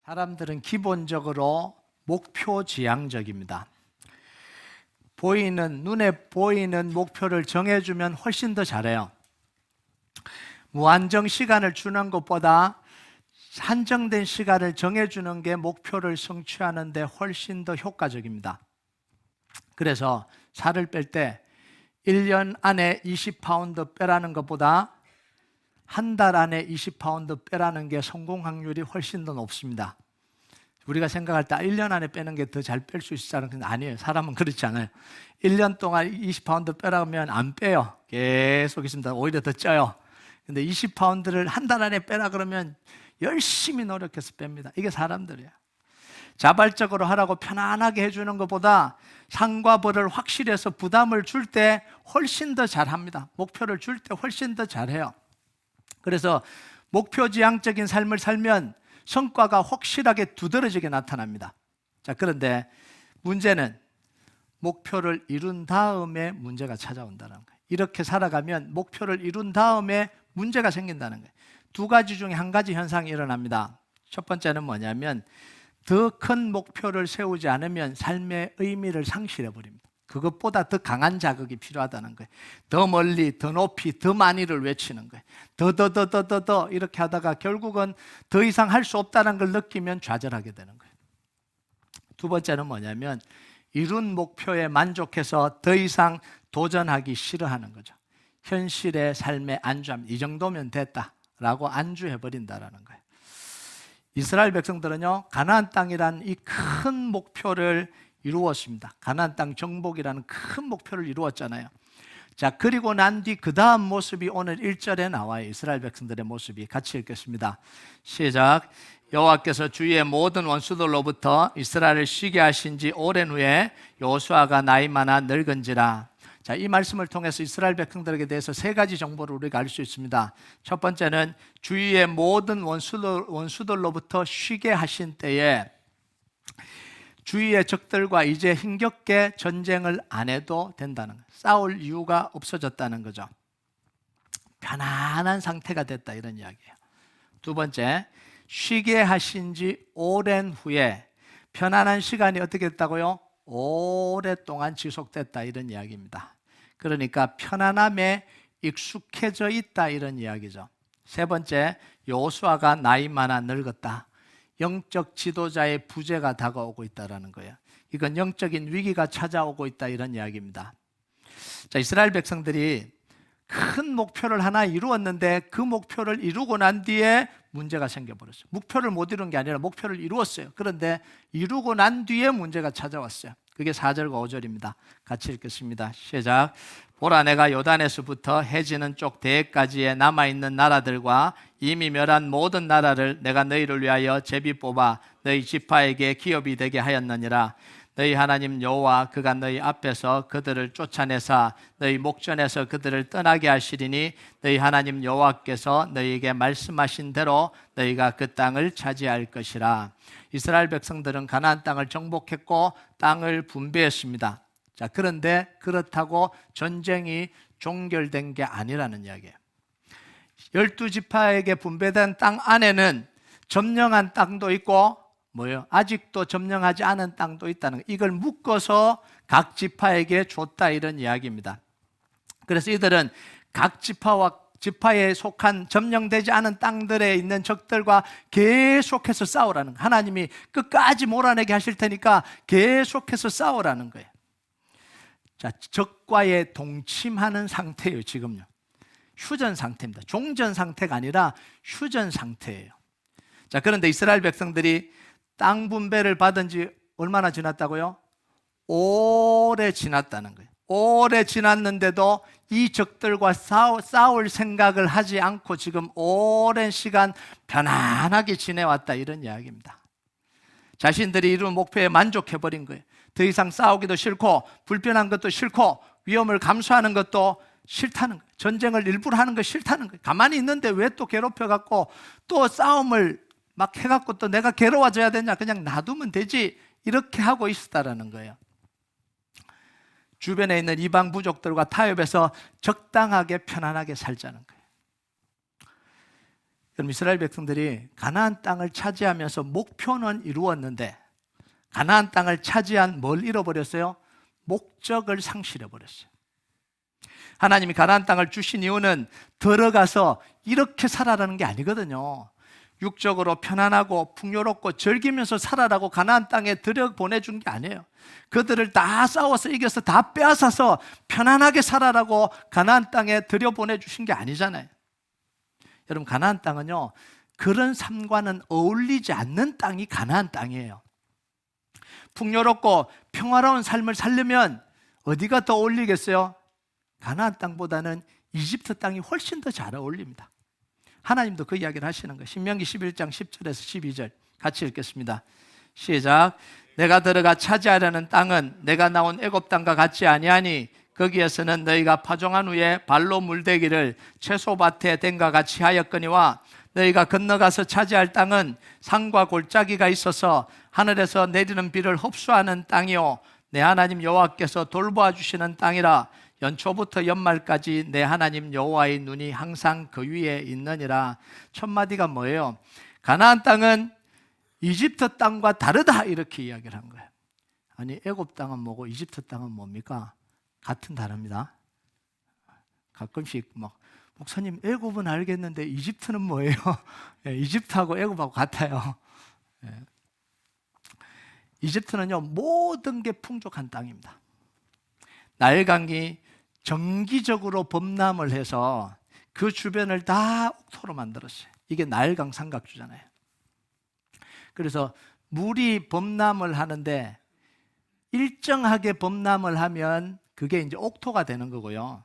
사람들은 기본적으로 목표지향적입니다. 눈에 보이는 목표를 정해주면 훨씬 더 잘해요. 무한정 시간을 주는 것보다 한정된 시간을 정해주는 게 목표를 성취하는 데 훨씬 더 효과적입니다. 그래서 살을 뺄 때 1년 안에 20파운드 빼라는 것보다 한 달 안에 20파운드 빼라는 게 성공 확률이 훨씬 더 높습니다. 우리가 생각할 때 1년 안에 빼는 게 더 잘 뺄 수 있다는 건 아니에요. 사람은 그렇지 않아요. 1년 동안 20파운드 빼라면 안 빼요. 계속 있습니다. 오히려 더 쪄요. 근데 20파운드를 한 달 안에 빼라 그러면 열심히 노력해서 뺍니다. 이게 사람들이에요. 자발적으로 하라고 편안하게 해주는 것보다 상과 벌을 확실히 해서 부담을 줄 때 훨씬 더 잘합니다. 목표를 줄 때 훨씬 더 잘해요. 그래서 목표지향적인 삶을 살면 성과가 확실하게 두드러지게 나타납니다. 자, 그런데 문제는 목표를 이룬 다음에 문제가 찾아온다는 거예요. 이렇게 살아가면 목표를 이룬 다음에 문제가 생긴다는 거예요. 두 가지 중에 한 가지 현상이 일어납니다. 첫 번째는 뭐냐면 더 큰 목표를 세우지 않으면 삶의 의미를 상실해 버립니다. 그것보다 더 강한 자극이 필요하다는 거예요. 더 멀리, 더 높이, 더 많이를 외치는 거예요. 더 이렇게 하다가 결국은 더 이상 할 수 없다는 걸 느끼면 좌절하게 되는 거예요. 두 번째는 뭐냐면 이룬 목표에 만족해서 더 이상 도전하기 싫어하는 거죠. 현실의 삶에 안주합니다. 이 정도면 됐다라고 안주해버린다는 거예요. 이스라엘 백성들은요, 가나안 땅이란 이 큰 목표를 이루었습니다. 가나안 땅 정복이라는 큰 목표를 이루었잖아요. 자, 그리고 난 뒤 그 다음 모습이 오늘 1절에 나와요. 이스라엘 백성들의 모습이. 같이 읽겠습니다. 시작. 여호와께서 주위의 모든 원수들로부터 이스라엘을 쉬게 하신 지 오랜 후에 여호수아가 나이 많아 늙은지라. 자, 이 말씀을 통해서 이스라엘 백성들에게 대해서 세 가지 정보를 우리가 알 수 있습니다. 첫 번째는 주위의 모든 원수들로부터 쉬게 하신 때에 주위의 적들과 이제 힘겹게 전쟁을 안 해도 된다는 거예요. 싸울 이유가 없어졌다는 거죠. 편안한 상태가 됐다, 이런 이야기예요. 두 번째, 쉬게 하신 지 오랜 후에 편안한 시간이 어떻게 됐다고요? 오랫동안 지속됐다, 이런 이야기입니다. 그러니까 편안함에 익숙해져 있다, 이런 이야기죠. 세 번째, 여호수아가 나이 많아 늙었다. 영적 지도자의 부재가 다가오고 있다는 거예요. 이건 영적인 위기가 찾아오고 있다, 이런 이야기입니다. 자, 이스라엘 백성들이 큰 목표를 하나 이루었는데 그 목표를 이루고 난 뒤에 문제가 생겨버렸어요. 목표를 못 이룬 게 아니라 목표를 이루었어요. 그런데 이루고 난 뒤에 문제가 찾아왔어요. 그게 4절과 5절입니다. 같이 읽겠습니다. 시작. 보라, 내가 요단에서부터 해지는 쪽 대해까지의 남아있는 나라들과 이미 멸한 모든 나라를 내가 너희를 위하여 제비 뽑아 너희 지파에게 기업이 되게 하였느니라. 너희 하나님 여호와 그가 너희 앞에서 그들을 쫓아내사 너희 목전에서 그들을 떠나게 하시리니 너희 하나님 여호와께서 너희에게 말씀하신 대로 너희가 그 땅을 차지할 것이라. 이스라엘 백성들은 가나안 땅을 정복했고 땅을 분배했습니다. 자, 그런데 그렇다고 전쟁이 종결된 게 아니라는 이야기예요. 12지파에게 분배된 땅 안에는 점령한 땅도 있고 아직도 점령하지 않은 땅도 있다는 거. 이걸 묶어서 각 지파에게 줬다, 이런 이야기입니다. 그래서 이들은 각 지파에 속한 점령되지 않은 땅들에 있는 적들과 계속해서 싸우라는 거예요. 하나님이 끝까지 몰아내게 하실 테니까 계속해서 싸우라는 거예요. 자, 적과의 동침하는 상태예요. 지금요. 휴전 상태입니다. 종전 상태가 아니라 휴전 상태예요. 자, 그런데 이스라엘 백성들이 땅 분배를 받은 지 얼마나 지났다고요? 오래 지났다는 거예요. 오래 지났는데도 이 적들과 싸울 생각을 하지 않고 지금 오랜 시간 편안하게 지내왔다, 이런 이야기입니다. 자신들이 이룬 목표에 만족해버린 거예요. 더 이상 싸우기도 싫고 불편한 것도 싫고 위험을 감수하는 것도 싫다는 거예요. 전쟁을 일부러 하는 거 싫다는 거예요. 가만히 있는데 왜 또 괴롭혀갖고 또 싸움을 막 해갖고 또 내가 괴로워져야 되냐, 그냥 놔두면 되지, 이렇게 하고 있었다라는 거예요. 주변에 있는 이방 부족들과 타협해서 적당하게 편안하게 살자는 거예요. 그럼 이스라엘 백성들이 가나안 땅을 차지하면서 목표는 이루었는데 가나안 땅을 차지한 뭘 잃어버렸어요? 목적을 상실해버렸어요. 하나님이 가나안 땅을 주신 이유는 들어가서 이렇게 살아라는 게 아니거든요. 육적으로 편안하고 풍요롭고 즐기면서 살아라고 가나안 땅에 들여보내준 게 아니에요. 그들을 다 싸워서 이겨서 다 빼앗아서 편안하게 살아라고 가나안 땅에 들여보내주신 게 아니잖아요. 여러분, 가나안 땅은요, 그런 삶과는 어울리지 않는 땅이 가나안 땅이에요. 풍요롭고 평화로운 삶을 살려면 어디가 더 어울리겠어요? 가나안 땅보다는 이집트 땅이 훨씬 더 잘 어울립니다. 하나님도 그 이야기를 하시는 거예요. 신명기 11장 10절에서 12절 같이 읽겠습니다. 시작. 내가 들어가 차지하려는 땅은 내가 나온 애굽 땅과 같지 아니하니 거기에서는 너희가 파종한 후에 발로 물대기를 채소밭에 댄과 같이 하였거니와 너희가 건너가서 차지할 땅은 산과 골짜기가 있어서 하늘에서 내리는 비를 흡수하는 땅이요 내 하나님 여호와께서 돌보아 주시는 땅이라 연초부터 연말까지 내 하나님 여호와의 눈이 항상 그 위에 있느니라. 첫 마디가 뭐예요? 가나안 땅은 이집트 땅과 다르다 이렇게 이야기를 한 거예요. 아니, 애굽 땅은 뭐고 이집트 땅은 뭡니까? 같은 다릅니다. 가끔씩 막 목사님 애굽은 알겠는데 이집트는 뭐예요? 이집트하고 애굽하고 같아요. 이집트는요, 모든 게 풍족한 땅입니다. 나일강이 정기적으로 범람을 해서 그 주변을 다 옥토로 만들었어요. 이게 나일강 삼각주잖아요. 그래서 물이 범람을 하는데 일정하게 범람을 하면 그게 이제 옥토가 되는 거고요.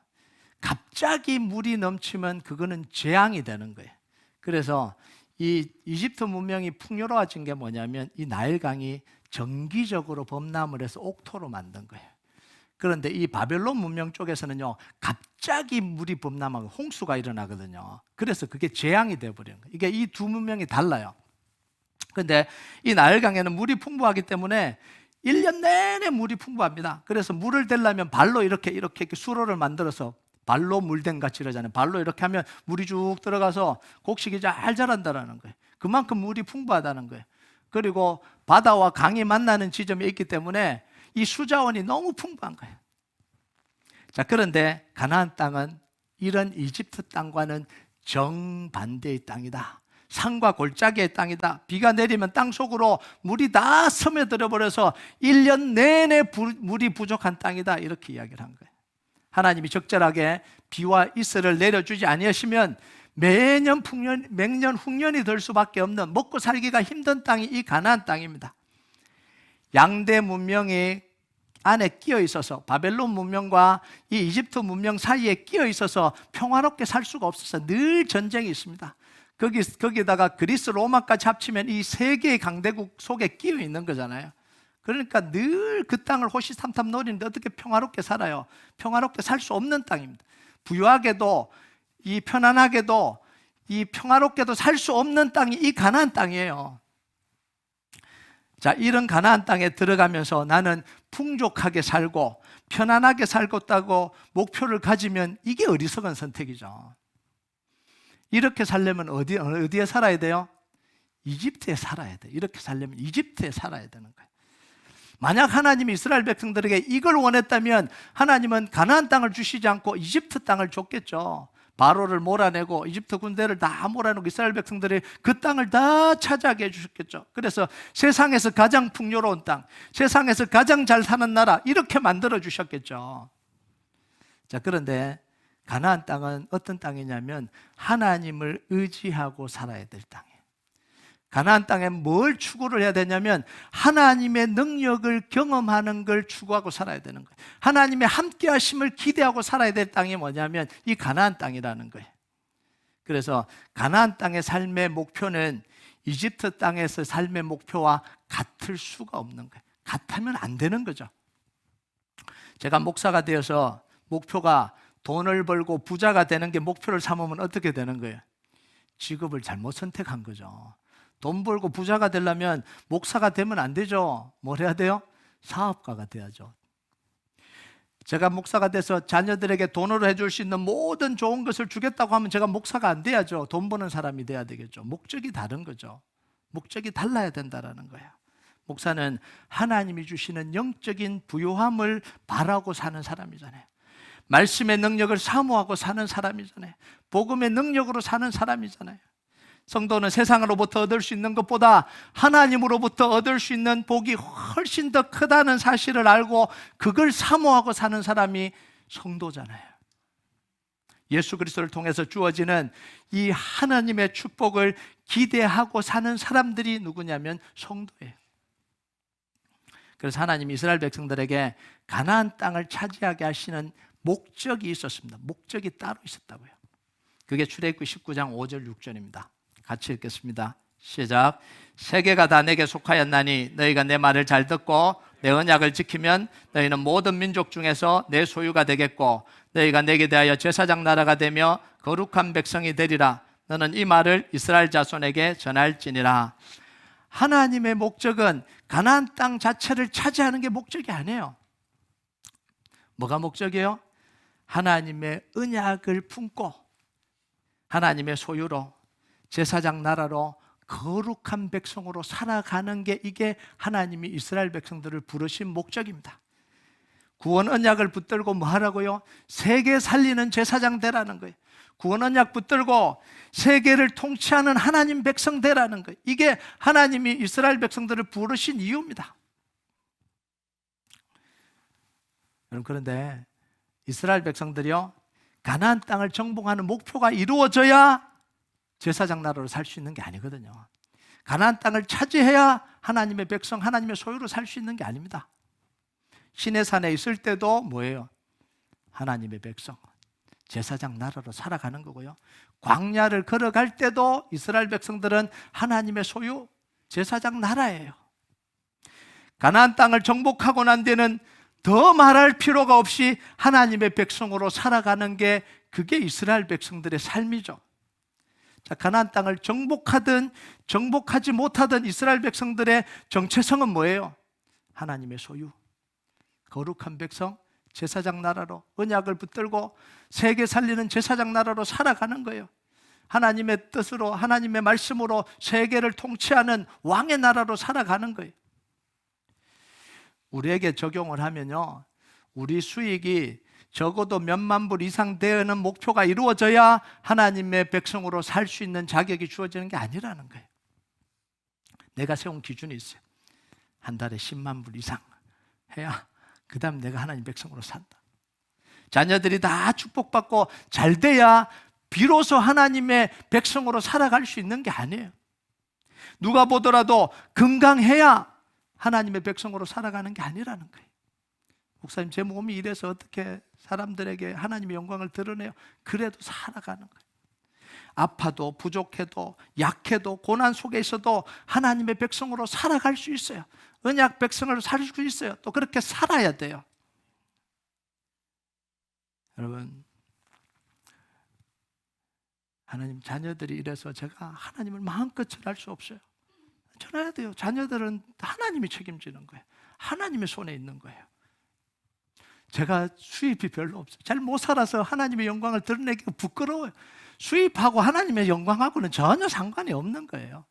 갑자기 물이 넘치면 그거는 재앙이 되는 거예요. 그래서 이 이집트 문명이 풍요로워진 게 뭐냐면 이 나일강이 정기적으로 범람을 해서 옥토로 만든 거예요. 그런데 이 바벨론 문명 쪽에서는요, 갑자기 물이 범람하고 홍수가 일어나거든요. 그래서 그게 재앙이 되어버리는 거예요. 이게 이 두 문명이 달라요. 그런데 이 나일강에는 물이 풍부하기 때문에 1년 내내 물이 풍부합니다. 그래서 물을 대려면 발로 이렇게 수로를 만들어서 발로 물댄 같이 이러잖아요. 발로 이렇게 하면 물이 쭉 들어가서 곡식이 잘 자란다는 거예요. 그만큼 물이 풍부하다는 거예요. 그리고 바다와 강이 만나는 지점이 있기 때문에 이 수자원이 너무 풍부한 거예요. 자, 그런데 가나안 땅은 이런 이집트 땅과는 정반대의 땅이다. 산과 골짜기의 땅이다. 비가 내리면 땅 속으로 물이 다 스며들어 버려서 1년 내내 물이 부족한 땅이다. 이렇게 이야기를 한 거예요. 하나님이 적절하게 비와 이슬을 내려주지 아니하시면 매년 흉년이 될 수밖에 없는 먹고 살기가 힘든 땅이 이 가나안 땅입니다. 양대 문명이 안에 끼어 있어서 바벨론 문명과 이 이집트 문명 사이에 끼어 있어서 평화롭게 살 수가 없어서 늘 전쟁이 있습니다. 거기다가 그리스 로마까지 합치면 이 세 개의 강대국 속에 끼어 있는 거잖아요. 그러니까 늘 그 땅을 호시탐탐 노리는데 어떻게 평화롭게 살아요? 평화롭게 살 수 없는 땅입니다. 부유하게도 이 편안하게도 이 평화롭게도 살 수 없는 땅이 이 가나안 땅이에요. 자, 이런 가나안 땅에 들어가면서 나는 풍족하게 살고 편안하게 살겠다고 목표를 가지면 이게 어리석은 선택이죠. 이렇게 살려면 어디에 살아야 돼요? 이집트에 살아야 돼요. 이렇게 살려면 이집트에 살아야 되는 거예요. 만약 하나님이 이스라엘 백성들에게 이걸 원했다면 하나님은 가나안 땅을 주시지 않고 이집트 땅을 줬겠죠. 바로를 몰아내고 이집트 군대를 다 몰아내고 이스라엘 백성들이 그 땅을 다 차지하게 해주셨겠죠. 그래서 세상에서 가장 풍요로운 땅, 세상에서 가장 잘 사는 나라 이렇게 만들어 주셨겠죠. 자, 그런데 가나안 땅은 어떤 땅이냐면 하나님을 의지하고 살아야 될 땅이에요. 가나안 땅에 뭘 추구를 해야 되냐면 하나님의 능력을 경험하는 걸 추구하고 살아야 되는 거예요. 하나님의 함께 하심을 기대하고 살아야 될 땅이 뭐냐면 이 가나안 땅이라는 거예요. 그래서 가나안 땅의 삶의 목표는 이집트 땅에서 삶의 목표와 같을 수가 없는 거예요. 같으면 안 되는 거죠. 제가 목사가 되어서 목표가 돈을 벌고 부자가 되는 게 목표를 삼으면 어떻게 되는 거예요? 직업을 잘못 선택한 거죠. 돈 벌고 부자가 되려면 목사가 되면 안 되죠. 뭘 해야 돼요? 사업가가 돼야죠. 제가 목사가 돼서 자녀들에게 돈으로 해줄 수 있는 모든 좋은 것을 주겠다고 하면 제가 목사가 안 돼야죠. 돈 버는 사람이 돼야 되겠죠. 목적이 다른 거죠. 목적이 달라야 된다라는 거예요. 목사는 하나님이 주시는 영적인 부요함을 바라고 사는 사람이잖아요. 말씀의 능력을 사모하고 사는 사람이잖아요. 복음의 능력으로 사는 사람이잖아요. 성도는 세상으로부터 얻을 수 있는 것보다 하나님으로부터 얻을 수 있는 복이 훨씬 더 크다는 사실을 알고 그걸 사모하고 사는 사람이 성도잖아요. 예수 그리스도를 통해서 주어지는 이 하나님의 축복을 기대하고 사는 사람들이 누구냐면 성도예요. 그래서 하나님이 이스라엘 백성들에게 가나안 땅을 차지하게 하시는 목적이 있었습니다. 목적이 따로 있었다고요. 그게 출애굽기 19장 5절 6절입니다. 같이 읽겠습니다. 시작. 세계가 다 내게 속하였나니 너희가 내 말을 잘 듣고 내 언약을 지키면 너희는 모든 민족 중에서 내 소유가 되겠고 너희가 내게 대하여 제사장 나라가 되며 거룩한 백성이 되리라. 너는 이 말을 이스라엘 자손에게 전할지니라. 하나님의 목적은 가나안 땅 자체를 차지하는 게 목적이 아니에요. 뭐가 목적이에요? 하나님의 언약을 품고 하나님의 소유로 제사장 나라로 거룩한 백성으로 살아가는 게 이게 하나님이 이스라엘 백성들을 부르신 목적입니다. 구원 언약을 붙들고 뭐 하라고요? 세계 살리는 제사장 되라는 거예요. 구원 언약 붙들고 세계를 통치하는 하나님 백성 되라는 거예요. 이게 하나님이 이스라엘 백성들을 부르신 이유입니다. 여러분, 그런데 이스라엘 백성들이요, 가나안 땅을 정복하는 목표가 이루어져야 제사장 나라로 살 수 있는 게 아니거든요. 가나안 땅을 차지해야 하나님의 백성, 하나님의 소유로 살 수 있는 게 아닙니다. 시내산에 있을 때도 뭐예요? 하나님의 백성, 제사장 나라로 살아가는 거고요. 광야를 걸어갈 때도 이스라엘 백성들은 하나님의 소유, 제사장 나라예요. 가나안 땅을 정복하고 난 뒤에는 더 말할 필요가 없이 하나님의 백성으로 살아가는 게 그게 이스라엘 백성들의 삶이죠. 자, 가나안 땅을 정복하든 정복하지 못하든 이스라엘 백성들의 정체성은 뭐예요? 하나님의 소유, 거룩한 백성, 제사장 나라로 언약을 붙들고 세계 살리는 제사장 나라로 살아가는 거예요. 하나님의 뜻으로, 하나님의 말씀으로 세계를 통치하는 왕의 나라로 살아가는 거예요. 우리에게 적용을 하면요, 우리 수익이 적어도 몇만 불 이상 되는 목표가 이루어져야 하나님의 백성으로 살 수 있는 자격이 주어지는 게 아니라는 거예요. 내가 세운 기준이 있어요. 한 달에 10만 불 이상 해야 그 다음 내가 하나님 백성으로 산다. 자녀들이 다 축복받고 잘 돼야 비로소 하나님의 백성으로 살아갈 수 있는 게 아니에요. 누가 보더라도 건강해야 하나님의 백성으로 살아가는 게 아니라는 거예요. 목사님, 제 몸이 이래서 어떻게 사람들에게 하나님의 영광을 드러내요? 그래도 살아가는 거예요. 아파도 부족해도 약해도 고난 속에 있어도 하나님의 백성으로 살아갈 수 있어요. 언약 백성으로 살 수 있어요. 또 그렇게 살아야 돼요. 여러분, 하나님 자녀들이 이래서 제가 하나님을 마음껏 전할 수 없어요. 전해야 돼요. 자녀들은 하나님이 책임지는 거예요. 하나님의 손에 있는 거예요. 제가 수입이 별로 없어요. 잘 못 살아서 하나님의 영광을 드러내기가 부끄러워요. 수입하고 하나님의 영광하고는 전혀 상관이 없는 거예요.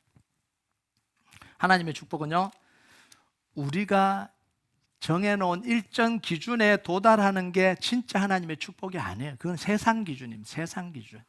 하나님의 축복은요, 우리가 정해놓은 일정 기준에 도달하는 게 진짜 하나님의 축복이 아니에요. 그건 세상 기준입니다. 세상 기준.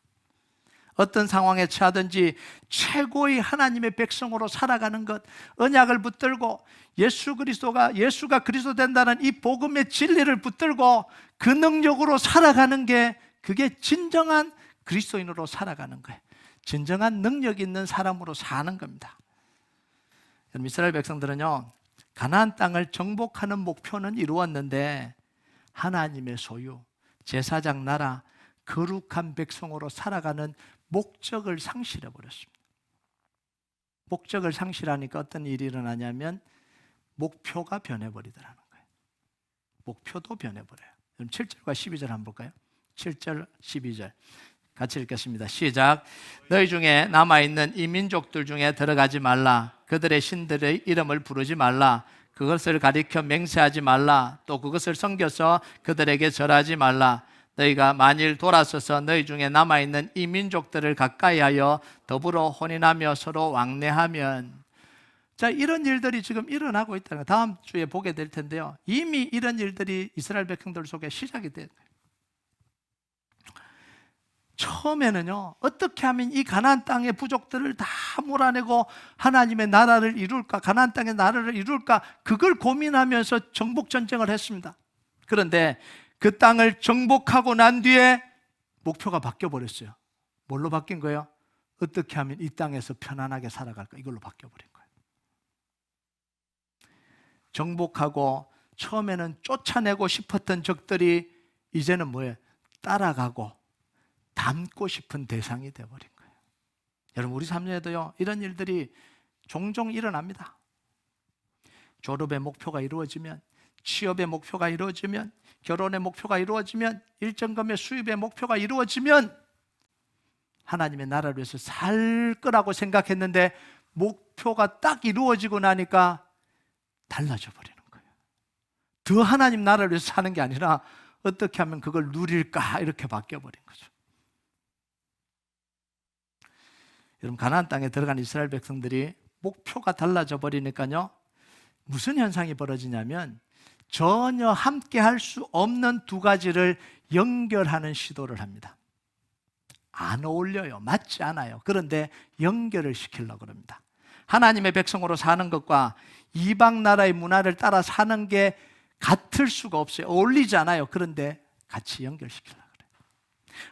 어떤 상황에 처하든지 최고의 하나님의 백성으로 살아가는 것, 언약을 붙들고 예수가 그리스도 된다는 이 복음의 진리를 붙들고 그 능력으로 살아가는 게 그게 진정한 그리스도인으로 살아가는 거예요. 진정한 능력 있는 사람으로 사는 겁니다. 여러분, 이스라엘 백성들은요, 가나안 땅을 정복하는 목표는 이루었는데 하나님의 소유, 제사장 나라, 거룩한 백성으로 살아가는 목적을 상실해 버렸습니다. 목적을 상실하니까 어떤 일이 일어나냐면 목표가 변해버리더라는 거예요. 목표도 변해버려요. 그럼 7절과 12절 한번 볼까요? 7절, 12절 같이 읽겠습니다. 시작. 너희 중에 남아있는 이 민족들 중에 들어가지 말라. 그들의 신들의 이름을 부르지 말라. 그것을 가리켜 맹세하지 말라. 또 그것을 섬겨서 그들에게 절하지 말라. 너희가 만일 돌아서서 너희 중에 남아있는 이 민족들을 가까이하여 더불어 혼인하며 서로 왕래하면, 자, 이런 일들이 지금 일어나고 있다는 거 다음 주에 보게 될 텐데요. 이미 이런 일들이 이스라엘 백성들 속에 시작이 된 거예요. 처음에는요, 어떻게 하면 이 가나안 땅의 부족들을 다 몰아내고 하나님의 나라를 이룰까, 가나안 땅의 나라를 이룰까, 그걸 고민하면서 정복 전쟁을 했습니다. 그런데 그 땅을 정복하고 난 뒤에 목표가 바뀌어 버렸어요. 뭘로 바뀐 거예요? 어떻게 하면 이 땅에서 편안하게 살아갈까, 이걸로 바뀌어 버린 거예요. 정복하고 처음에는 쫓아내고 싶었던 적들이 이제는 뭐예요? 따라가고 닮고 싶은 대상이 되어버린 거예요. 여러분, 우리 삶에도요, 이런 일들이 종종 일어납니다. 졸업의 목표가 이루어지면, 취업의 목표가 이루어지면, 결혼의 목표가 이루어지면, 일정금의 수입의 목표가 이루어지면 하나님의 나라를 위해서 살 거라고 생각했는데 목표가 딱 이루어지고 나니까 달라져 버리는 거예요. 더 하나님 나라를 위해서 사는 게 아니라 어떻게 하면 그걸 누릴까, 이렇게 바뀌어 버린 거죠. 여러분, 가나안 땅에 들어간 이스라엘 백성들이 목표가 달라져 버리니까요, 무슨 현상이 벌어지냐면 전혀 함께 할 수 없는 두 가지를 연결하는 시도를 합니다. 안 어울려요. 맞지 않아요. 그런데 연결을 시키려고 합니다. 하나님의 백성으로 사는 것과 이방 나라의 문화를 따라 사는 게 같을 수가 없어요. 어울리지 않아요. 그런데 같이 연결시키려고 그래요.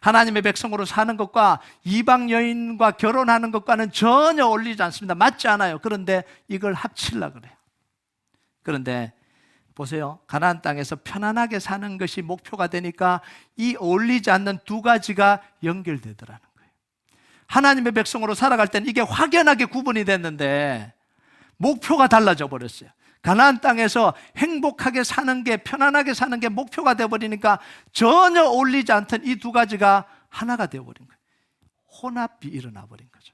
하나님의 백성으로 사는 것과 이방 여인과 결혼하는 것과는 전혀 어울리지 않습니다. 맞지 않아요. 그런데 이걸 합치려고 그래요. 그런데 보세요. 가나안 땅에서 편안하게 사는 것이 목표가 되니까 이 어울리지 않는 두 가지가 연결되더라는 거예요. 하나님의 백성으로 살아갈 때는 이게 확연하게 구분이 됐는데 목표가 달라져 버렸어요. 가나안 땅에서 행복하게 사는 게, 편안하게 사는 게 목표가 되어버리니까 전혀 어울리지 않던 이 두 가지가 하나가 되어버린 거예요. 혼합이 일어나 버린 거죠.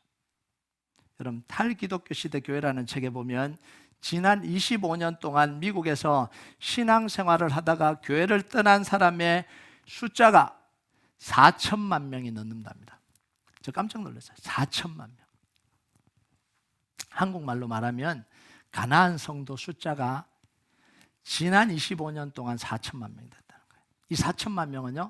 여러분, 탈기독교 시대 교회라는 책에 보면 지난 25년 동안 미국에서 신앙생활을 하다가 교회를 떠난 사람의 숫자가 4천만 명이 넘는답니다. 저 깜짝 놀랐어요. 4천만 명. 한국말로 말하면 가나안 성도 숫자가 지난 25년 동안 4천만 명이 됐다는 거예요. 이 4천만 명은요,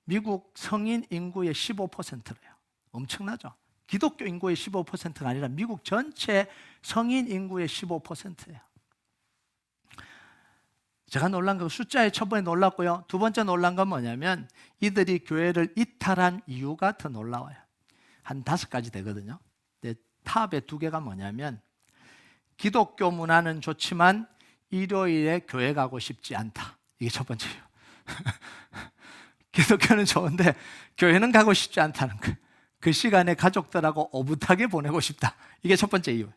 미국 성인 인구의 15%래요. 엄청나죠? 기독교 인구의 15%가 아니라 미국 전체 성인 인구의 15%예요. 제가 놀란 건 숫자에 첫 번째 놀랐고요. 두 번째 놀란 건 뭐냐면 이들이 교회를 이탈한 이유가 더 놀라워요. 한 5가지 되거든요. 근데 탑에 2개가 뭐냐면 기독교 문화는 좋지만 일요일에 교회 가고 싶지 않다. 이게 첫 번째예요. 기독교는 좋은데 교회는 가고 싶지 않다는 거예요. 그 시간에 가족들하고 오붓하게 보내고 싶다. 이게 첫 번째 이유.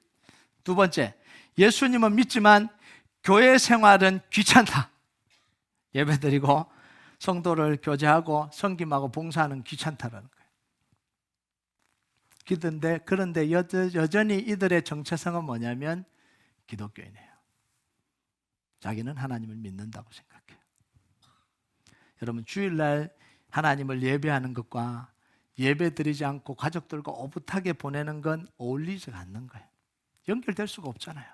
두 번째, 예수님은 믿지만 교회 생활은 귀찮다. 예배드리고 성도를 교제하고 섬김하고 봉사하는 귀찮다라는 거예요. 그런데 여전히 이들의 정체성은 뭐냐면 기독교인이에요. 자기는 하나님을 믿는다고 생각해요. 여러분, 주일날 하나님을 예배하는 것과 예배드리지 않고 가족들과 오붓하게 보내는 건 어울리지 않는 거예요. 연결될 수가 없잖아요.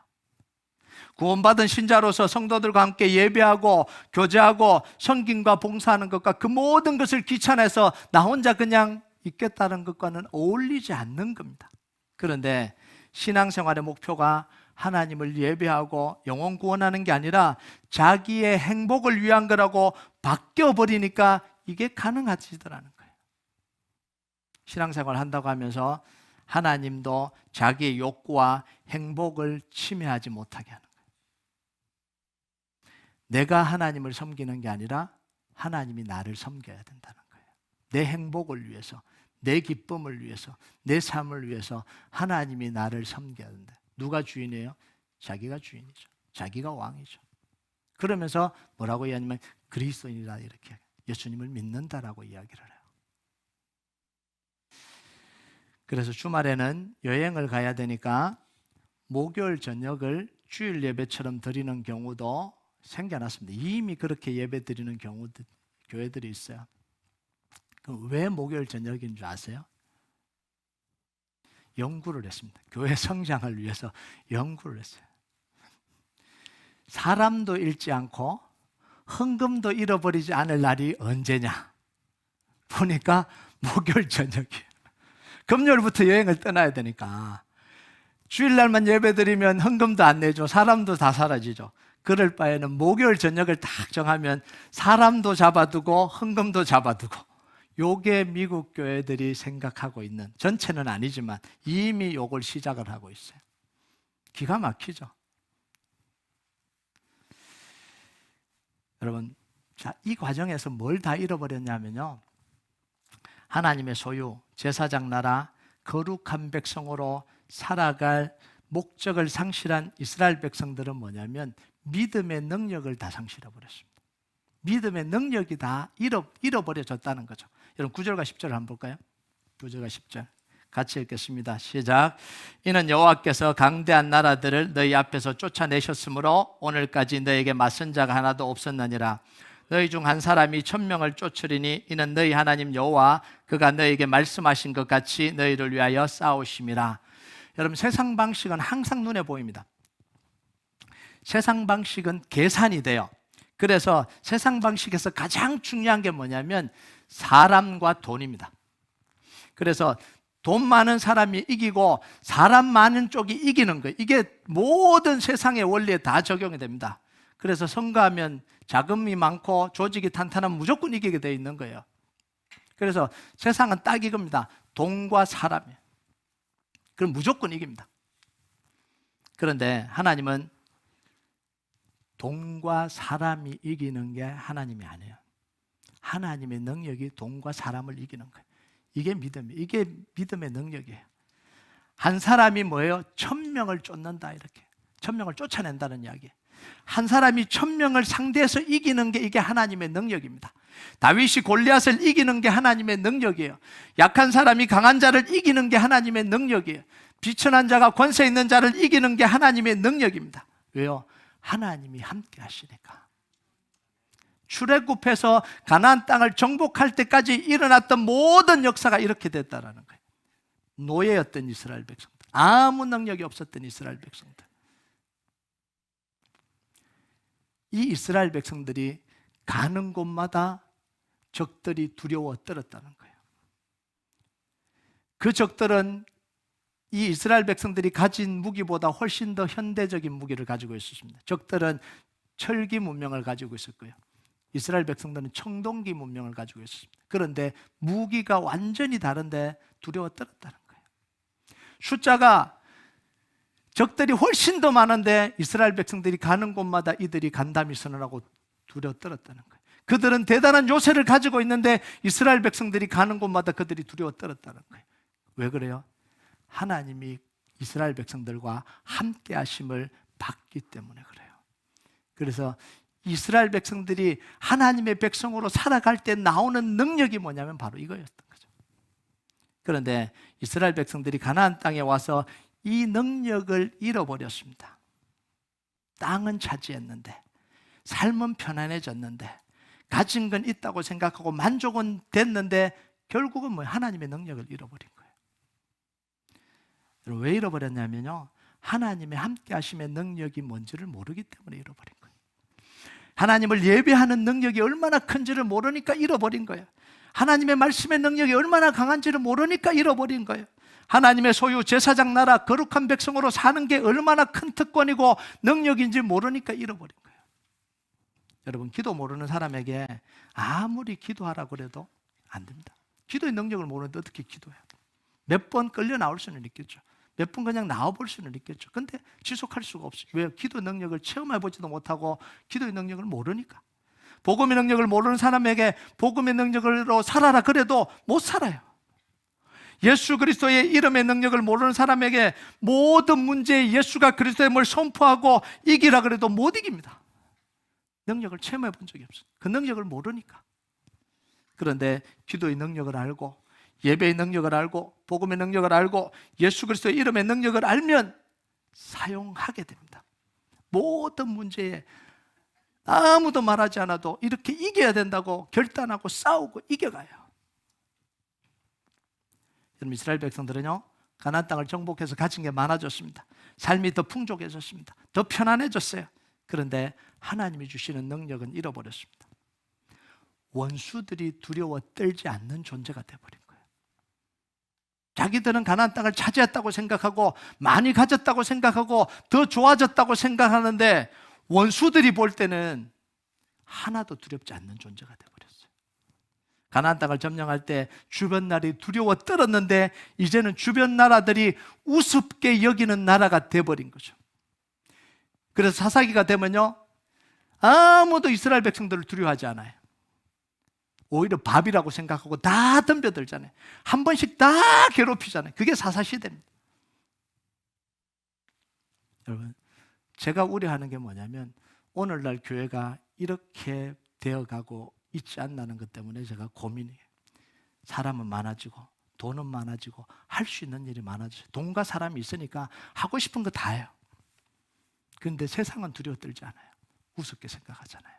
구원받은 신자로서 성도들과 함께 예배하고 교제하고 섬김과 봉사하는 것과 그 모든 것을 귀찮아서 나 혼자 그냥 있겠다는 것과는 어울리지 않는 겁니다. 그런데 신앙생활의 목표가 하나님을 예배하고 영혼 구원하는 게 아니라 자기의 행복을 위한 거라고 바뀌어버리니까 이게 가능하지더라는 거예요. 신앙생활 한다고 하면서 하나님도 자기의 욕구와 행복을 침해하지 못하게 하는 거예요. 내가 하나님을 섬기는 게 아니라 하나님이 나를 섬겨야 된다는 거예요. 내 행복을 위해서, 내 기쁨을 위해서, 내 삶을 위해서 하나님이 나를 섬겨야 된다. 누가 주인이에요? 자기가 주인이죠. 자기가 왕이죠. 그러면서 뭐라고 이야기하냐면 그리스도인이라 이렇게 예수님을 믿는다라고 이야기를 해요. 그래서 주말에는 여행을 가야 되니까 목요일 저녁을 주일 예배처럼 드리는 경우도 생겨났습니다. 이미 그렇게 예배 드리는 경우들, 교회들이 있어요. 그럼 왜 목요일 저녁인 줄 아세요? 연구를 했습니다. 교회 성장을 위해서 연구를 했어요. 사람도 잃지 않고 헌금도 잃어버리지 않을 날이 언제냐? 보니까 목요일 저녁이에요. 금요일부터 여행을 떠나야 되니까 주일날만 예배드리면 헌금도 안 내죠. 사람도 다 사라지죠. 그럴 바에는 목요일 저녁을 딱 정하면 사람도 잡아두고 헌금도 잡아두고, 요게 미국 교회들이 생각하고 있는, 전체는 아니지만 이미 요걸 시작을 하고 있어요. 기가 막히죠. 여러분, 자, 이 과정에서 뭘 다 잃어버렸냐면요, 하나님의 소유, 제사장 나라, 거룩한 백성으로 살아갈 목적을 상실한 이스라엘 백성들은 뭐냐면 믿음의 능력을 다 상실해버렸습니다. 믿음의 능력이 다 잃어버려졌다는 거죠. 여러분 9절과 10절을 한번 볼까요? 9절과 10절 같이 읽겠습니다. 시작. 이는 여호와께서 강대한 나라들을 너희 앞에서 쫓아내셨으므로 오늘까지 너에게 맞선 자가 하나도 없었느니라. 너희 중 한 사람이 1000명을 쫓으리니 이는 너희 하나님 여호와 그가 너에게 말씀하신 것 같이 너희를 위하여 싸우심이라. 여러분, 세상 방식은 항상 눈에 보입니다. 세상 방식은 계산이 돼요. 그래서 세상 방식에서 가장 중요한 게 뭐냐면 사람과 돈입니다. 그래서 돈 많은 사람이 이기고 사람 많은 쪽이 이기는 거예요. 이게 모든 세상의 원리에 다 적용이 됩니다. 그래서 선거하면 자금이 많고 조직이 탄탄하면 무조건 이기게 되어 있는 거예요. 그래서 세상은 딱 이겁니다. 돈과 사람이에요. 그럼 무조건 이깁니다. 그런데 하나님은 돈과 사람이 이기는 게 하나님이 아니에요. 하나님의 능력이 돈과 사람을 이기는 거예요. 이게 믿음이에요. 이게 믿음의 능력이에요. 한 사람이 뭐예요? 1000명을 쫓는다, 이렇게 1000명을 쫓아낸다는 이야기예요. 한 사람이 1000명을 상대해서 이기는 게 이게 하나님의 능력입니다. 다윗이 골리앗을 이기는 게 하나님의 능력이에요. 약한 사람이 강한 자를 이기는 게 하나님의 능력이에요. 비천한 자가 권세 있는 자를 이기는 게 하나님의 능력입니다. 왜요? 하나님이 함께 하시니까. 출애굽해서 가나안 땅을 정복할 때까지 일어났던 모든 역사가 이렇게 됐다라는 거예요. 노예였던 이스라엘 백성들, 아무 능력이 없었던 이스라엘 백성들, 이 이스라엘 백성들이 가는 곳마다 적들이 두려워 떨었다는 거예요. 그 적들은 이 이스라엘 백성들이 가진 무기보다 훨씬 더 현대적인 무기를 가지고 있었습니다. 적들은 철기 문명을 가지고 있었고요, 이스라엘 백성들은 청동기 문명을 가지고 있었습니다. 그런데 무기가 완전히 다른데 두려워 떨었다는 거예요. 숫자가 적들이 훨씬 더 많은데 이스라엘 백성들이 가는 곳마다 이들이 간담이 선언하고 두려워 떨었다는 거예요. 그들은 대단한 요새를 가지고 있는데 이스라엘 백성들이 가는 곳마다 그들이 두려워 떨었다는 거예요. 왜 그래요? 하나님이 이스라엘 백성들과 함께 하심을 받기 때문에 그래요. 그래서 이스라엘 백성들이 하나님의 백성으로 살아갈 때 나오는 능력이 뭐냐면 바로 이거였던 거죠. 그런데 이스라엘 백성들이 가나안 땅에 와서 이 능력을 잃어버렸습니다. 땅은 차지했는데, 삶은 편안해졌는데, 가진 건 있다고 생각하고 만족은 됐는데 결국은 뭐 하나님의 능력을 잃어버린 거예요. 왜 잃어버렸냐면요, 하나님의 함께 하심의 능력이 뭔지를 모르기 때문에 잃어버린 거예요. 하나님을 예배하는 능력이 얼마나 큰지를 모르니까 잃어버린 거예요. 하나님의 말씀의 능력이 얼마나 강한지를 모르니까 잃어버린 거예요. 하나님의 소유, 제사장 나라, 거룩한 백성으로 사는 게 얼마나 큰 특권이고 능력인지 모르니까 잃어버린 거예요. 여러분, 기도 모르는 사람에게 아무리 기도하라고 그래도 안 됩니다. 기도의 능력을 모르는데 어떻게 기도해요? 몇 번 끌려 나올 수는 있겠죠. 몇 번 그냥 나와볼 수는 있겠죠. 근데 지속할 수가 없어요. 왜? 기도 능력을 체험해보지도 못하고 기도의 능력을 모르니까. 복음의 능력을 모르는 사람에게 복음의 능력으로 살아라 그래도 못 살아요. 예수 그리스도의 이름의 능력을 모르는 사람에게 모든 문제에 예수가 그리스도임을 선포하고 이기라 그래도 못 이깁니다. 능력을 체험해 본 적이 없어요. 그 능력을 모르니까. 그런데 기도의 능력을 알고 예배의 능력을 알고 복음의 능력을 알고 예수 그리스도의 이름의 능력을 알면 사용하게 됩니다. 모든 문제에 아무도 말하지 않아도 이렇게 이겨야 된다고 결단하고 싸우고 이겨가요. 여러분, 이스라엘 백성들은요, 가나안 땅을 정복해서 가진 게 많아졌습니다. 삶이 더 풍족해졌습니다. 더 편안해졌어요. 그런데 하나님이 주시는 능력은 잃어버렸습니다. 원수들이 두려워 떨지 않는 존재가 되어버린 거예요. 자기들은 가나안 땅을 차지했다고 생각하고 많이 가졌다고 생각하고 더 좋아졌다고 생각하는데 원수들이 볼 때는 하나도 두렵지 않는 존재가 되어버렸어요. 가나안 땅을 점령할 때 주변 나라들이 두려워 떨었는데 이제는 주변 나라들이 우습게 여기는 나라가 되어버린 거죠. 그래서 사사기가 되면요, 아무도 이스라엘 백성들을 두려워하지 않아요. 오히려 밥이라고 생각하고 다 덤벼들잖아요. 한 번씩 다 괴롭히잖아요. 그게 사사시대입니다. 여러분, 제가 우려하는 게 뭐냐면 오늘날 교회가 이렇게 되어가고 있지 않나는 것 때문에 제가 고민이에요. 사람은 많아지고 돈은 많아지고 할 수 있는 일이 많아져요. 돈과 사람이 있으니까 하고 싶은 거 다 해요. 그런데 세상은 두려워 떨지 않아요. 우습게 생각하잖아요.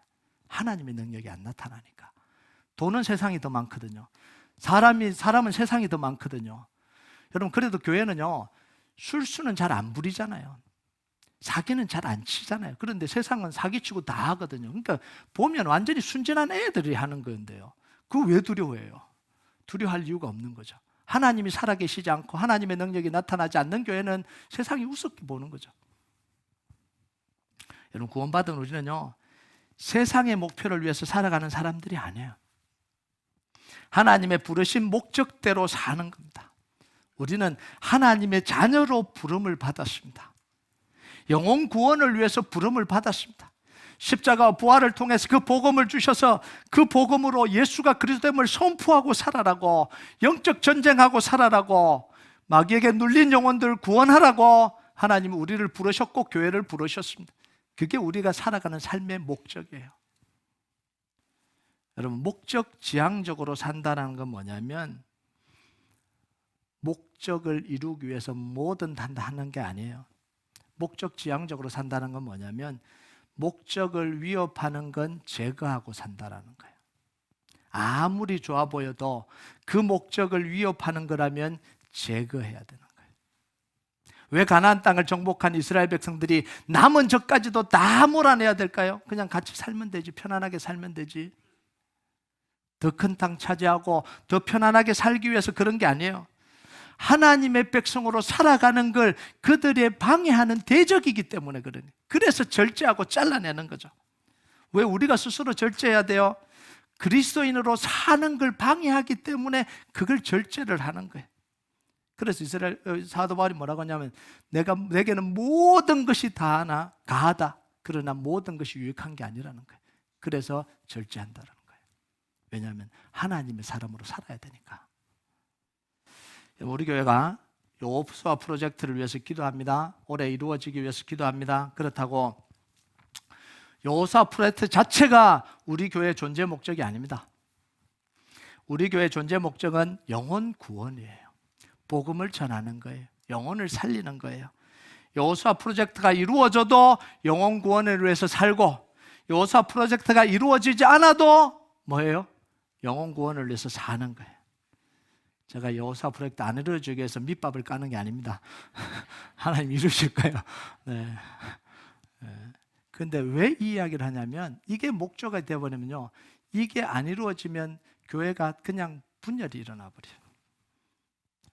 하나님의 능력이 안 나타나니까. 돈은 세상이 더 많거든요. 사람은 세상이 더 많거든요. 여러분, 그래도 교회는요, 술수는 잘 안 부리잖아요. 사기는 잘 안 치잖아요. 그런데 세상은 사기치고 다 하거든요. 그러니까 보면 완전히 순진한 애들이 하는 건데요. 그거 왜 두려워해요? 두려워할 이유가 없는 거죠. 하나님이 살아계시지 않고 하나님의 능력이 나타나지 않는 교회는 세상이 우습게 보는 거죠. 여러분, 구원받은 우리는요, 세상의 목표를 위해서 살아가는 사람들이 아니에요. 하나님의 부르신 목적대로 사는 겁니다. 우리는 하나님의 자녀로 부름을 받았습니다. 영혼 구원을 위해서 부름을 받았습니다. 십자가와 부활을 통해서 그 복음을 주셔서 그 복음으로 예수가 그리스도임을 선포하고 살아라고, 영적 전쟁하고 살아라고, 마귀에게 눌린 영혼들 구원하라고 하나님은 우리를 부르셨고 교회를 부르셨습니다. 그게 우리가 살아가는 삶의 목적이에요. 여러분, 목적 지향적으로 산다는 건 뭐냐면 목적을 이루기 위해서 뭐든 다 하는 게 아니에요. 목적 지향적으로 산다는 건 뭐냐면 목적을 위협하는 건 제거하고 산다라는 거예요. 아무리 좋아 보여도 그 목적을 위협하는 거라면 제거해야 되는 거예요. 왜 가나안 땅을 정복한 이스라엘 백성들이 남은 적까지도 다 몰아내야 될까요? 그냥 같이 살면 되지, 편안하게 살면 되지. 더 큰 땅 차지하고 더 편안하게 살기 위해서 그런 게 아니에요. 하나님의 백성으로 살아가는 걸 그들의 방해하는 대적이기 때문에 그러니. 그래서 절제하고 잘라내는 거죠. 왜 우리가 스스로 절제해야 돼요? 그리스도인으로 사는 걸 방해하기 때문에 그걸 절제를 하는 거예요. 그래서 이스라엘 사도 바울이 뭐라고 하냐면 내게는 모든 것이 다 하나 가하다. 그러나 모든 것이 유익한 게 아니라는 거예요. 그래서 절제한다는 거예요. 왜냐하면 하나님의 사람으로 살아야 되니까. 우리 교회가 여호수아 프로젝트를 위해서 기도합니다. 올해 이루어지기 위해서 기도합니다. 그렇다고 여호수아 프로젝트 자체가 우리 교회의 존재 목적이 아닙니다. 우리 교회의 존재 목적은 영혼 구원이에요. 복음을 전하는 거예요. 영혼을 살리는 거예요. 여호수아 프로젝트가 이루어져도 영혼 구원을 위해서 살고, 여호수아 프로젝트가 이루어지지 않아도 뭐예요? 영혼 구원을 위해서 사는 거예요. 제가 여호수아 프로젝트 안 이루어지기 위해서 밑밥을 까는 게 아닙니다. 하나님 이루실 거예요. 네. 근데 왜 이 이야기를 하냐면 이게 목적이 되어버리면요, 이게 안 이루어지면 교회가 그냥 분열이 일어나 버려요.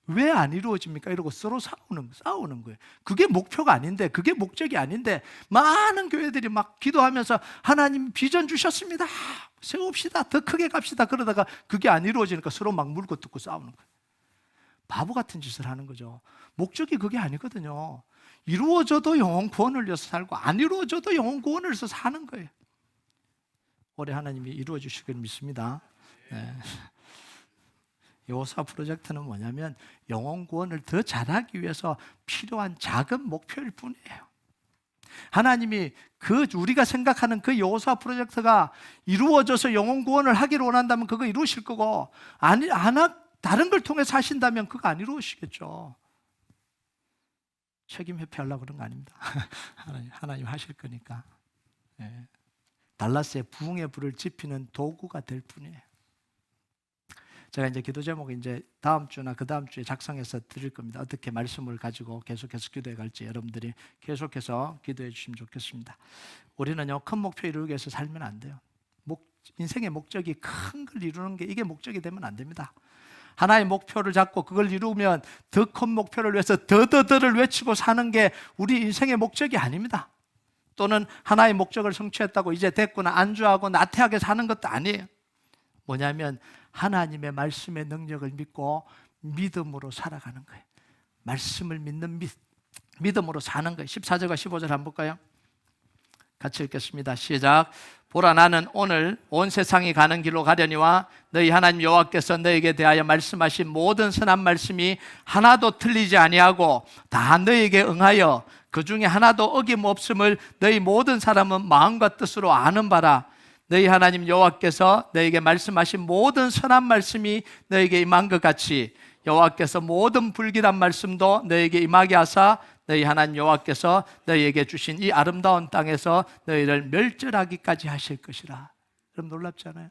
왜 안 이루어집니까? 이러고 서로 싸우는 거예요. 그게 목표가 아닌데, 그게 목적이 아닌데, 많은 교회들이 막 기도하면서 하나님 비전 주셨습니다, 세웁시다, 더 크게 갑시다, 그러다가 그게 안 이루어지니까 서로 막 물고 뜯고 싸우는 거예요. 바보 같은 짓을 하는 거죠. 목적이 그게 아니거든요. 이루어져도 영혼 구원을 위해서 살고 안 이루어져도 영혼 구원을 위해서 사는 거예요. 올해 하나님이 이루어 주시길 믿습니다. 네. 여호수아 프로젝트는 뭐냐면 영혼 구원을 더 잘하기 위해서 필요한 작은 목표일 뿐이에요. 하나님이 우리가 생각하는 그 여호수아 프로젝트가 이루어져서 영혼 구원을 하기를 원한다면 그거 이루실 거고, 다른 걸 통해서 하신다면 그거 안 이루어지겠죠. 책임 회피하려고 그런 거 아닙니다. 하나님 하실 거니까. 예. 달라스의 부흥의 불을 지피는 도구가 될 뿐이에요. 제가 이제 기도 제목을 이제 다음 주나 그 다음 주에 작성해서 드릴 겁니다. 어떻게 말씀을 가지고 계속해서 기도해 갈지 여러분들이 계속해서 기도해 주시면 좋겠습니다. 우리는요, 큰 목표 이루기 위해서 살면 안 돼요. 인생의 목적이 큰 걸 이루는 게 이게 목적이 되면 안 됩니다. 하나의 목표를 잡고 그걸 이루면 더 큰 목표를 위해서 더더더를 외치고 사는 게 우리 인생의 목적이 아닙니다. 또는 하나의 목적을 성취했다고 이제 됐구나 안주하고 나태하게 사는 것도 아니에요. 뭐냐면 하나님의 말씀의 능력을 믿고 믿음으로 살아가는 거예요. 말씀을 믿는 믿음으로 사는 거예요. 14절과 15절 한번 볼까요? 같이 읽겠습니다. 시작. 보라, 나는 오늘 온 세상이 가는 길로 가려니와 너희 하나님 여호와께서 너희에게 대하여 말씀하신 모든 선한 말씀이 하나도 틀리지 아니하고 다 너희에게 응하여 그 중에 하나도 어김없음을 너희 모든 사람은 마음과 뜻으로 아는 바라. 너희 하나님 여호와께서 너희에게 말씀하신 모든 선한 말씀이 너희에게 임한 것 같이 여호와께서 모든 불길한 말씀도 너희에게 임하게 하사 너희 하나님 여호와께서 너희에게 주신 이 아름다운 땅에서 너희를 멸절하기까지 하실 것이라. 여러분 놀랍지 않아요?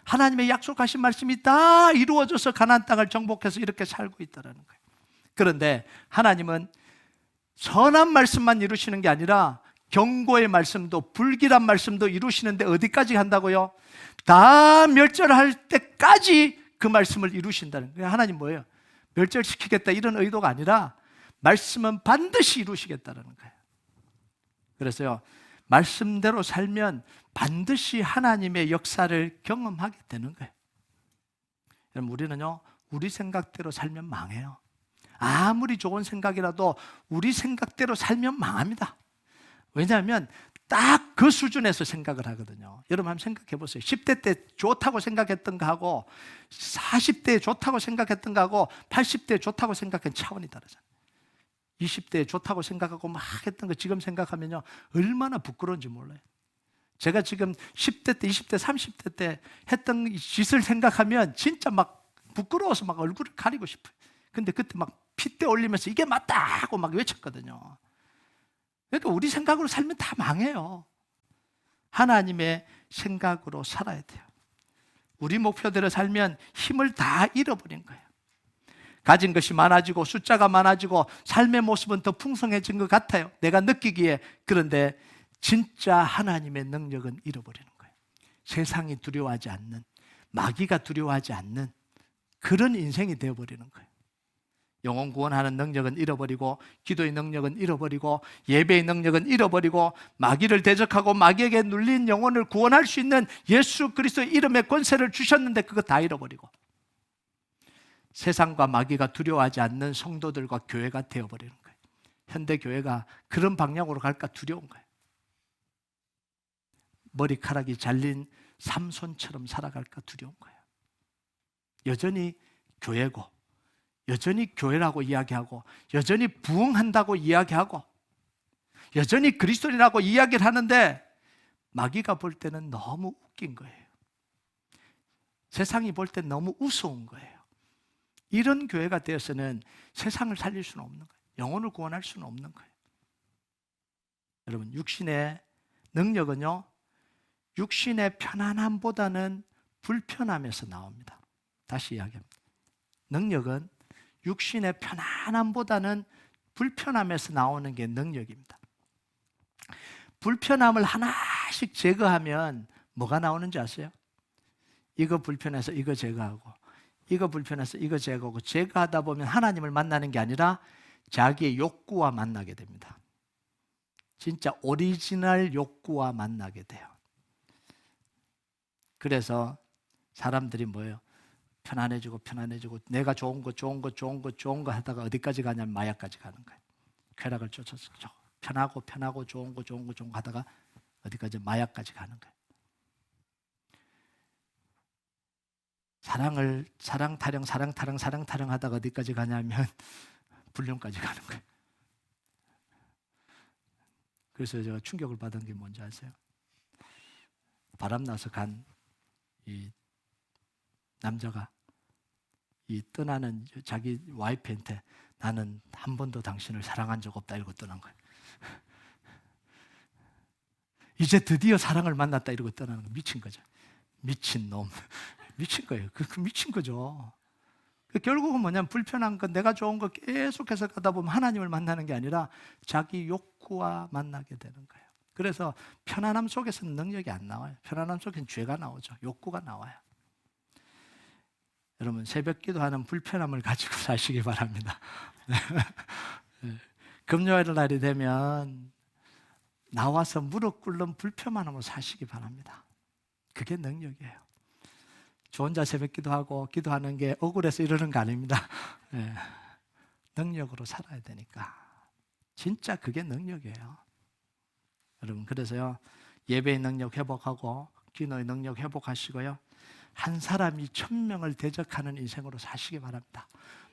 하나님의 약속하신 말씀이 다 이루어져서 가나안 땅을 정복해서 이렇게 살고 있다는 거예요. 그런데 하나님은 선한 말씀만 이루시는 게 아니라 경고의 말씀도 불길한 말씀도 이루시는데 어디까지 한다고요? 다 멸절할 때까지 그 말씀을 이루신다는 거예요. 하나님 뭐예요? 멸절시키겠다 이런 의도가 아니라 말씀은 반드시 이루시겠다는 거예요. 그래서요, 말씀대로 살면 반드시 하나님의 역사를 경험하게 되는 거예요. 여러분, 우리는요, 우리 생각대로 살면 망해요. 아무리 좋은 생각이라도 우리 생각대로 살면 망합니다. 왜냐하면 딱 그 수준에서 생각을 하거든요. 여러분 한번 생각해 보세요. 10대 때 좋다고 생각했던 거하고 40대에 좋다고 생각했던 거하고 80대에 좋다고 생각한 차원이 다르잖아요. 20대에 좋다고 생각하고 막 했던 거 지금 생각하면요, 얼마나 부끄러운지 몰라요. 제가 지금 10대 때, 20대, 30대 때 했던 짓을 생각하면 진짜 막 부끄러워서 막 얼굴을 가리고 싶어요. 근데 그때 막 핏대 올리면서 이게 맞다고 막 외쳤거든요. 그러니까 우리 생각으로 살면 다 망해요. 하나님의 생각으로 살아야 돼요. 우리 목표대로 살면 힘을 다 잃어버린 거예요. 가진 것이 많아지고 숫자가 많아지고 삶의 모습은 더 풍성해진 것 같아요, 내가 느끼기에. 그런데 진짜 하나님의 능력은 잃어버리는 거예요. 세상이 두려워하지 않는, 마귀가 두려워하지 않는 그런 인생이 되어버리는 거예요. 영혼 구원하는 능력은 잃어버리고, 기도의 능력은 잃어버리고, 예배의 능력은 잃어버리고, 마귀를 대적하고 마귀에게 눌린 영혼을 구원할 수 있는 예수 그리스도의 이름의 권세를 주셨는데 그거 다 잃어버리고, 세상과 마귀가 두려워하지 않는 성도들과 교회가 되어버리는 거예요. 현대 교회가 그런 방향으로 갈까 두려운 거예요. 머리카락이 잘린 삼손처럼 살아갈까 두려운 거예요. 여전히 교회고, 여전히 교회라고 이야기하고, 여전히 부흥한다고 이야기하고, 여전히 그리스도인이라고 이야기를 하는데 마귀가 볼 때는 너무 웃긴 거예요. 세상이 볼 때 너무 우스운 거예요. 이런 교회가 되어서는 세상을 살릴 수는 없는 거예요. 영혼을 구원할 수는 없는 거예요. 여러분, 육신의 능력은요, 육신의 편안함보다는 불편함에서 나옵니다. 다시 이야기합니다. 능력은 육신의 편안함보다는 불편함에서 나오는 게 능력입니다. 불편함을 하나씩 제거하면 뭐가 나오는지 아세요? 이거 불편해서 이거 제거하고, 이거 불편해서 이거 제거하고, 제거하다 보면 하나님을 만나는 게 아니라 자기의 욕구와 만나게 됩니다. 진짜 오리지널 욕구와 만나게 돼요. 그래서 사람들이 뭐예요? 편안해지고 내가 좋은 거 하다가 어디까지 가냐면 마약까지 가는 거예요. 쾌락을 쫓아서 편하고 좋은 거 하다가 어디까지 마약까지 가는 거예요. 사랑 타령 하다가 어디까지 가냐면 불륜까지 가는 거예요. 그래서 제가 충격을 받은 게 뭔지 아세요? 바람나서 간 이 남자가 이 떠나는 자기 와이프한테, 나는 한 번도 당신을 사랑한 적 없다 이러고 떠난 거예요. 이제 드디어 사랑을 만났다 이러고 떠나는 거. 미친 거죠. 미친 놈. 미친 거예요. 그 미친 거죠. 결국은 뭐냐면 불편한 건 내가 좋은 거 계속해서 가다 보면 하나님을 만나는 게 아니라 자기 욕구와 만나게 되는 거예요. 그래서 편안함 속에서는 능력이 안 나와요. 편안함 속에는 죄가 나오죠. 욕구가 나와요. 여러분 새벽 기도하는 불편함을 가지고 사시기 바랍니다. 금요일 날이 되면 나와서 무릎 꿇는 불편함으로 사시기 바랍니다. 그게 능력이에요. 저 혼자 새벽 기도하고 기도하는 게 억울해서 이러는 거 아닙니다. 능력으로 살아야 되니까. 진짜 그게 능력이에요. 여러분 그래서요 예배의 능력 회복하고 기도의 능력 회복하시고요 한 사람이 1000명을 대적하는 인생으로 사시기 바랍니다.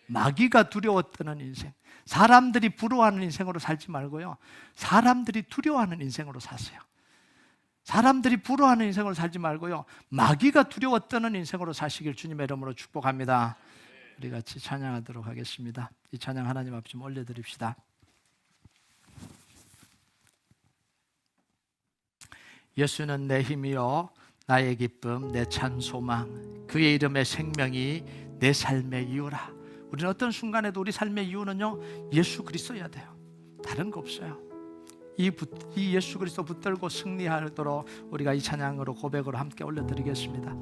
마귀가 두려워 떠는 인생, 사람들이 부러워하는 인생으로 살지 말고요 사람들이 두려워하는 인생으로 사세요. 사람들이 부러워하는 인생으로 살지 말고요 마귀가 두려워 떠는 인생으로 사시길 주님의 이름으로 축복합니다. 우리 같이 찬양하도록 하겠습니다. 이 찬양 하나님 앞에 좀 올려드립시다. 예수는 내 힘이요 나의 기쁨 내 찬 소망 그의 이름의 생명이 내 삶의 이유라. 우리는 어떤 순간에도 우리 삶의 이유는요 예수 그리스도여야 돼요. 다른 거 없어요. 이 예수 그리스도 붙들고 승리하도록 우리가 이 찬양으로 고백으로 함께 올려드리겠습니다.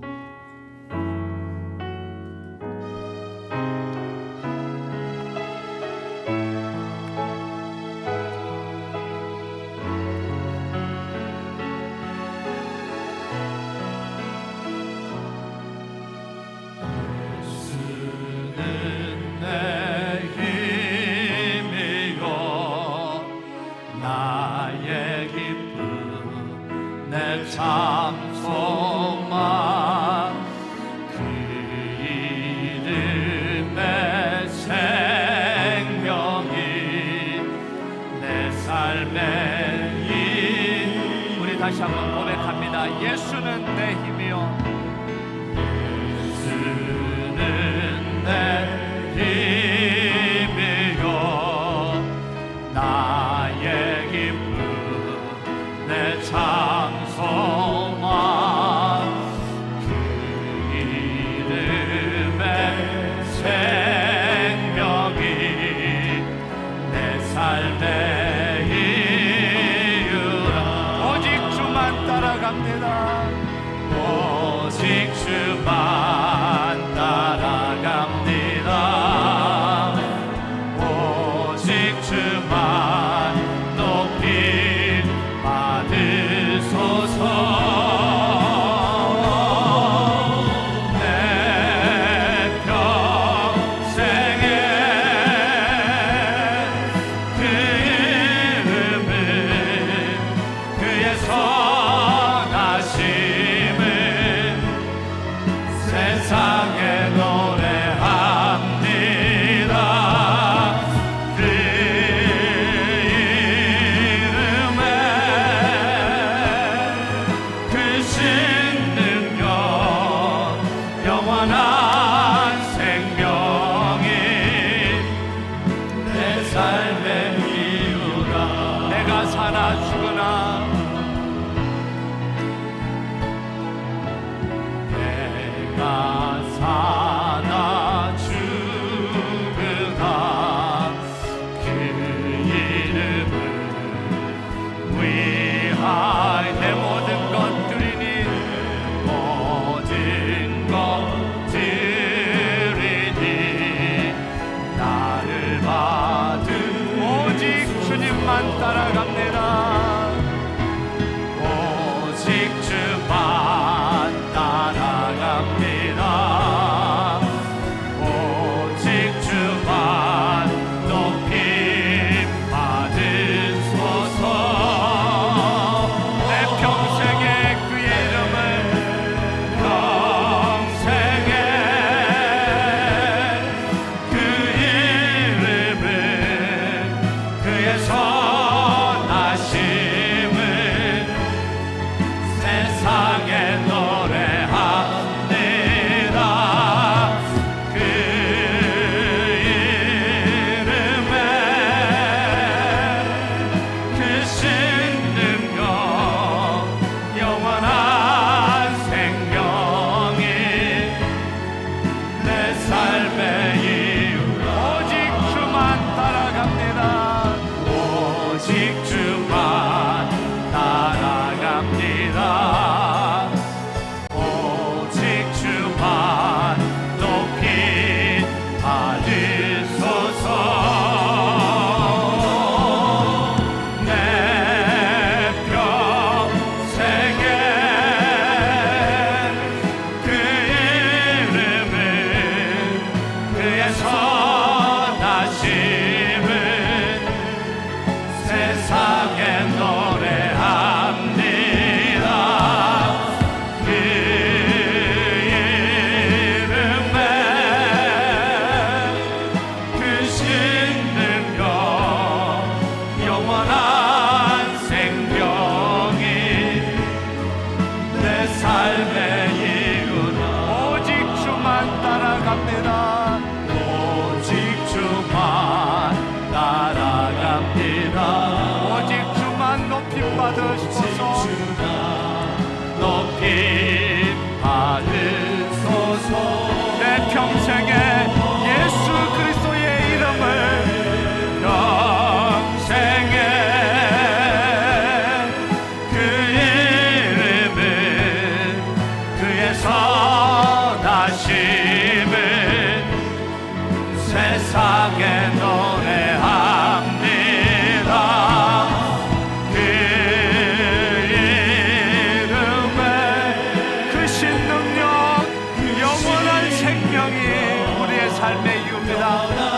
다시 한번 고백합니다. 예수는 내 힘이요 예수는 내 힘이요 나의 기쁨 내 참 소망 그 이름의 생명이 내 삶의 오직 주만 따라갑니다. 오직 주만 높이 받으소서. 내 평생에 그 이름은 그의 세상에 노래합니다. 그 이름에 그 신능력 영원한 생명이 내 삶의 이유라. 내가 사나 죽으나 사나 죽으나 그 이름을 위하여 내 모든 것들이니 모든 것들이니 나를 받은 오직 주님만 따라갑니다. 오직 주만 따라갑니다. 오직 주만 높임 받으소서. 내 평생에 그의 이름을 평생에 그 이름을 그의 선하심을 세상에 노래합니다. 그 이름에 오직 주만 따라갑니다. 오직 주만 높이 받으소서. 내 평생에 그 이름을 그의 선하심을 세상에 노래합니다. 그 이름에 그 신능력 영원한 생명이 내 삶의 이유라. 오직 주만 따라갑니다. 오직 주만 따라갑니다. 오직 주만 높임 받으소서. 높임 받으소서. 내 평생에 예수 그리스도의 이름을 평생에 그 이름을 그의 선하심을 세상에 노래합니다. 그 이름에 그 신능력 영원한 생명이 우리의 삶의 이유입니다.